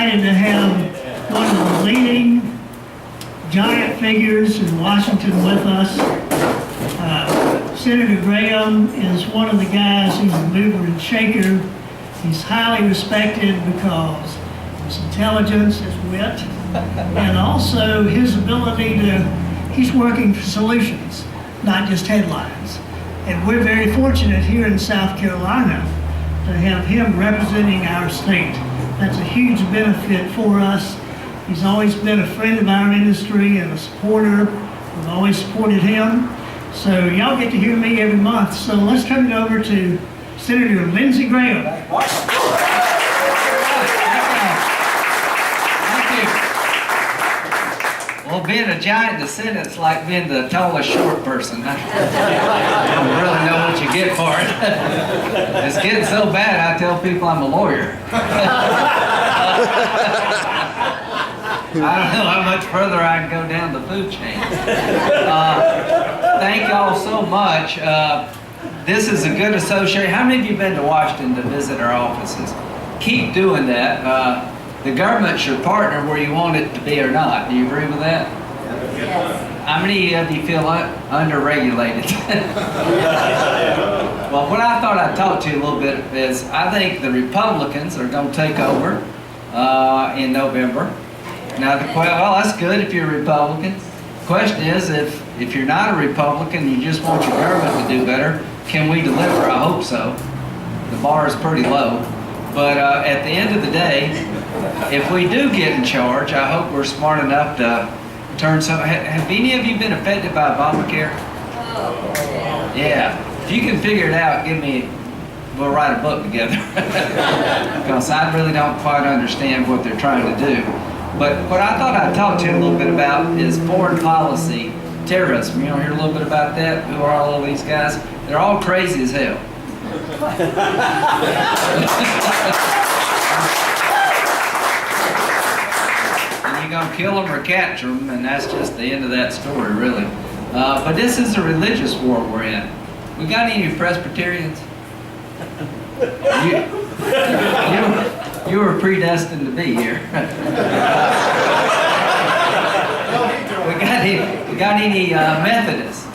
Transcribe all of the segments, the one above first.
delighted to have one of the leading giant figures in Washington with us. Senator Graham is one of the guys who's a mover and shaker. He's highly respected because of his intelligence, his wit, and also his ability he's working for solutions, not just headlines. And we're very fortunate here in South Carolina to have him representing our state. That's a huge benefit for us. He's always been a friend of our industry and a supporter. We've always supported him. So y'all get to hear me every month. So let's turn it over to Senator Lindsey Graham. Well, being a giant in the Senate is like being the tallest short person. I don't really know what you get for it. It's getting so bad, I tell people I'm a lawyer. I don't know how much further I can go down the food chain. Thank y'all so much. This is a good association. How many of you have been to Washington to visit our offices? Keep doing that. The government's your partner where you want it to be or not. Do you agree with that? Yes. How many of you feel under-regulated? Well, what I thought I'd talk to you a little bit is I think the Republicans are going to take over in November. Now, well, that's good if you're a Republican. The question is, if you're not a Republican, you just want your government to do better, can we deliver? I hope so. The bar is pretty low. But at the end of the day, if we do get in charge, I hope we're smart enough to turn some. Have any of you been affected by Obamacare? Oh, yeah. If you can figure it out, we'll write a book together. Because I really don't quite understand what they're trying to do. But what I thought I'd talk to you a little bit about is foreign policy terrorism. You want to hear a little bit about that? Who are all of these guys? They're all crazy as hell. And you're going to kill them or capture them, and that's just the end of that story, really. But this is a religious war we're in. We got any Presbyterians? You were predestined to be here. We got any Methodists?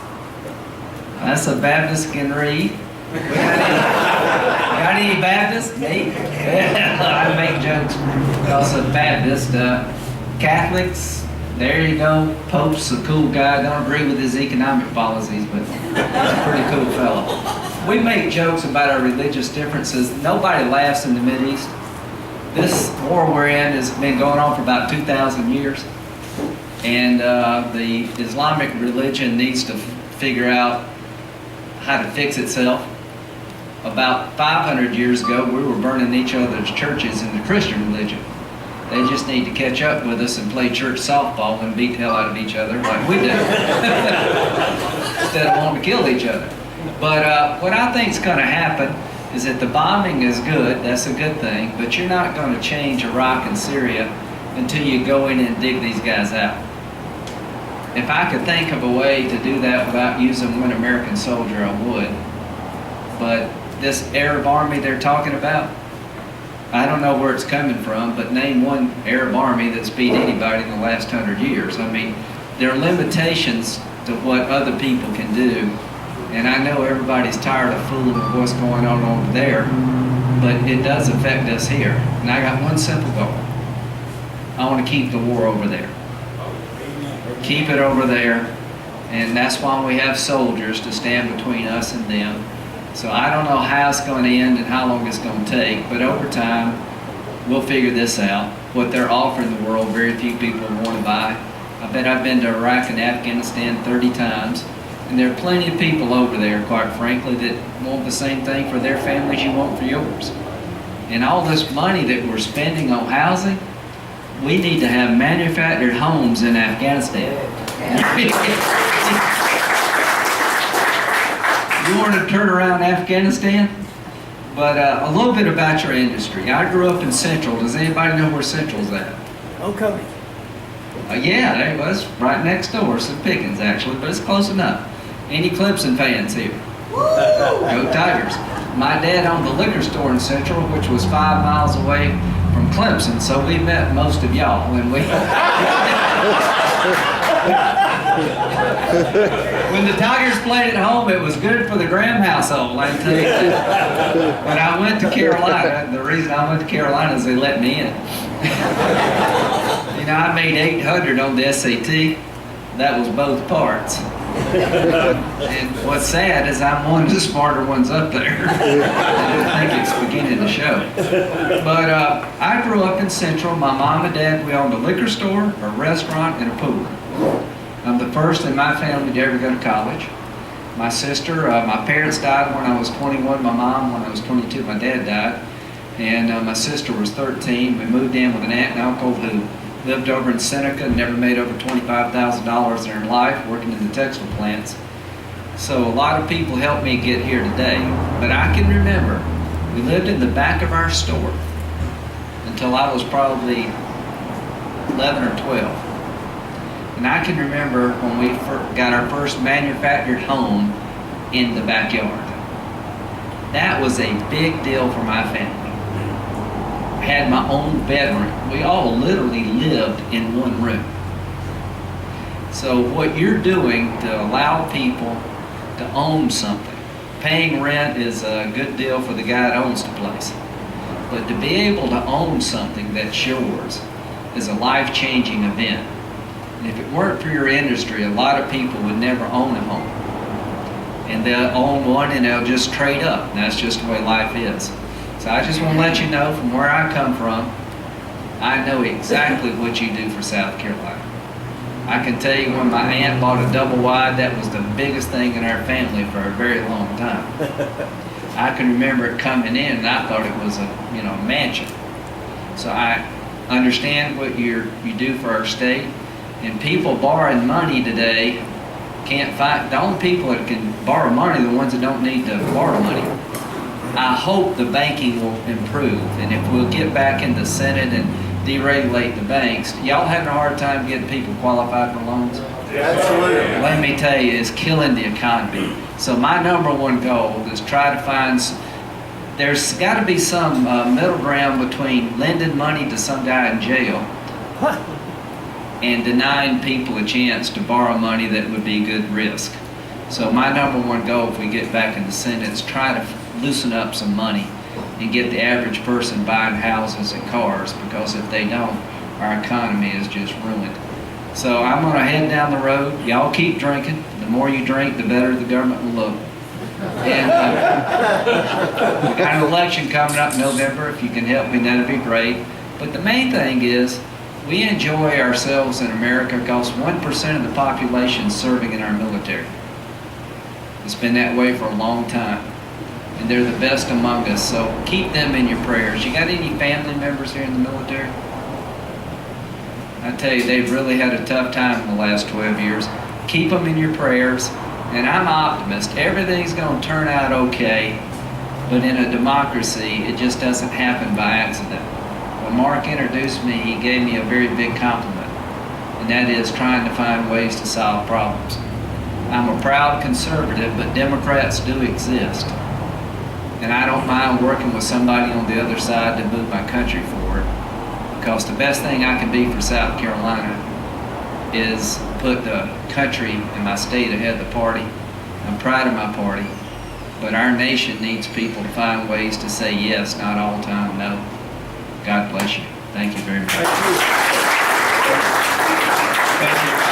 That's a Baptist can read. Got any Baptists? Me? I make jokes because of Baptist. Catholics, there you go. Pope's a cool guy. I don't agree with his economic policies, but he's a pretty cool fellow. We make jokes about our religious differences. Nobody laughs in the Mideast. This war we're in has been going on for about 2,000 years. And the Islamic religion needs to figure out how to fix itself. About 500 years ago, we were burning each other's churches in the Christian religion. They just need to catch up with us and play church softball and beat the hell out of each other like we do. Instead of wanting to kill each other. But what I think is going to happen is that the bombing is good, that's a good thing, but you're not going to change Iraq and Syria until you go in and dig these guys out. If I could think of a way to do that without using one American soldier, I would. But this Arab army they're talking about, I don't know where it's coming from, but name one Arab army that's beat anybody in the last 100 years. I mean, there are limitations to what other people can do. And I know everybody's tired of fooling with what's going on over there, but it does affect us here. And I got one simple goal. I want to keep the war over there. Keep it over there. And that's why we have soldiers to stand between us and them. So I don't know how it's going to end and how long it's going to take, but over time, we'll figure this out. What they're offering the world, very few people want to buy. I bet I've been to Iraq and Afghanistan 30 times. And there are plenty of people over there, quite frankly, that want the same thing for their families you want for yours. And all this money that we're spending on housing, we need to have manufactured homes in Afghanistan. You want to turn around Afghanistan? But a little bit about your industry. I grew up in Central. Does anybody know where Central's at? Okay. Yeah, there it was, right next door. Some Pickens, actually, but it's close enough. Any Clemson fans here? Go Tigers. My dad owned the liquor store in Central, which was 5 miles away from Clemson, so we met most of y'all, and we. When the Tigers played at home, it was good for the Graham household, I can tell you that. But I went to Carolina. The reason I went to Carolina is they let me in. You know, I made 800 on the SAT. That was both parts. And what's sad is I'm one of the smarter ones up there. I think it's beginning to show. But I grew up in Central. My mom and dad, we owned a liquor store, a restaurant, and a pool. I'm the first in my family to ever go to college. My sister, my parents died when I was 21, my mom when I was 22, my dad died. And my sister was 13. We moved in with an aunt and uncle who lived over in Seneca, never made over $25,000 in her life working in the textile plants. So a lot of people helped me get here today. But I can remember, we lived in the back of our store until I was probably 11 or 12. And I can remember when we got our first manufactured home in the backyard. That was a big deal for my family. I had my own bedroom. We all literally lived in one room. So what you're doing to allow people to own something, paying rent is a good deal for the guy that owns the place. But to be able to own something that's yours is a life-changing event. And if it weren't for your industry, a lot of people would never own a home. And they'll own one and they'll just trade up. And that's just the way life is. So I just want to let you know from where I come from, I know exactly what you do for South Carolina. I can tell you when my aunt bought a double wide, that was the biggest thing in our family for a very long time. I can remember it coming in and I thought it was a mansion. So I understand what you do for our state. And people borrowing money today can't find, the only people that can borrow money are the ones that don't need to borrow money. I hope the banking will improve, and if we'll get back in the Senate and deregulate the banks, y'all having a hard time getting people qualified for loans? Absolutely. Let me tell you, it's killing the economy. So my number one goal is try to find, there's got to be some middle ground between lending money to some guy in jail and denying people a chance to borrow money that would be good risk. So my number one goal, if we get back in the Senate, is try to loosen up some money and get the average person buying houses and cars, because if they don't, our economy is just ruined. So I'm going to head down the road. Y'all keep drinking. The more you drink, the better the government will look. And we got an election coming up in November. If you can help me, that'd be great. But the main thing is, we enjoy ourselves in America because 1% of the population is serving in our military. It's been that way for a long time. And they're the best among us, so keep them in your prayers. You got any family members here in the military? I tell you, they've really had a tough time in the last 12 years. Keep them in your prayers. And I'm an optimist. Everything's going to turn out okay. But in a democracy, it just doesn't happen by accident. When Mark introduced me, he gave me a very big compliment. And that is trying to find ways to solve problems. I'm a proud conservative, but Democrats do exist. And I don't mind working with somebody on the other side to move my country forward. Because the best thing I can be for South Carolina is put the country and my state ahead of the party. I'm proud of my party, but our nation needs people to find ways to say yes, not all the time no. God bless you. Thank you very much. Thank you.